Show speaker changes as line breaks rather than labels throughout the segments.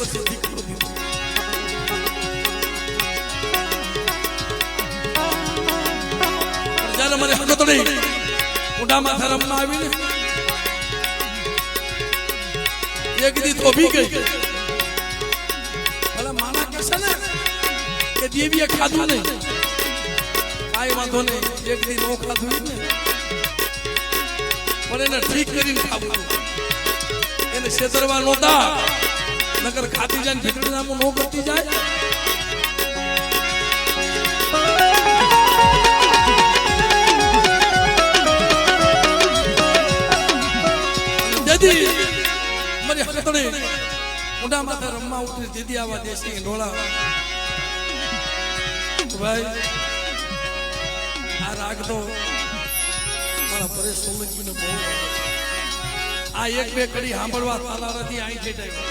વર્ષે દીકરો દીધો. જ્યારે મને હકતડી ઊંડા માથા રમવા આવીને એક દી તો ભી ગઈ. ભલે માના કહેશે ને કે દેવીએ ખાધું નહીં, કાંઈ વાંધો નહીં, એક દી નો ખાધું ને પણ એને ઠીક કરીને ખાવું, એને છેતરવા નહોતા, નકર ખાતી જાય ભીતડી નામું નો કરતી જાય. મારી હકતડી ઊંડા માથે રમવા ઉતરી દીદી આવા દેશી ઢોળા. ભાઈ આ રાગ તો મારા પરેશ સોલંકીનો બહુ આ એક બે કડી સાંભળવા તાલારાથી અહીં થઈ જાય.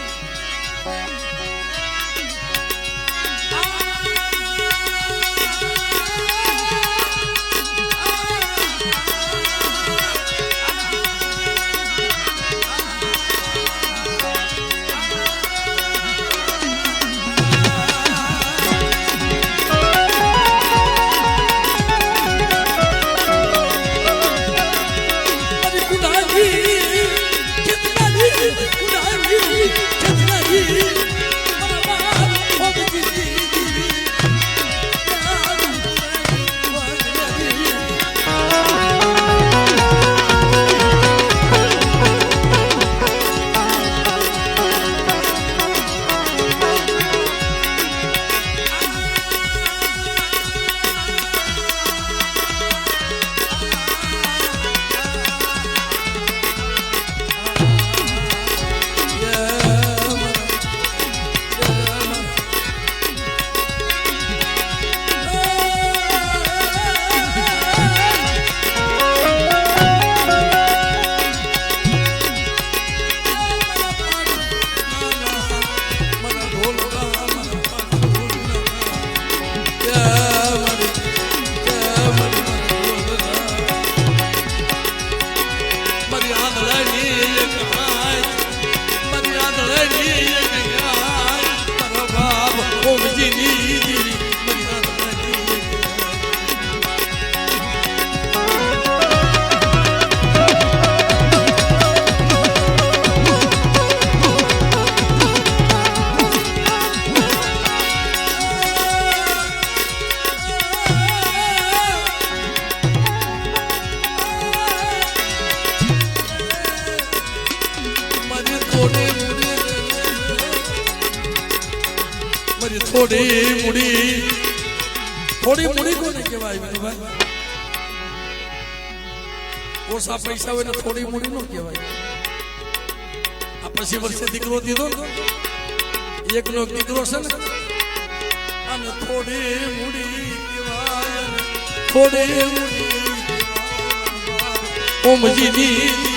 થોડી મૂડી કોને કહેવાય ભાઈ? ઓછા પૈસા હોય ને થોડી મૂડી નો કહેવાય. આ પછી વર્ષે દીકરો દીધો એકનો દીકરો છે ને અને થોડી મૂડી કહેવાય, થોડી મૂડી ઓમજી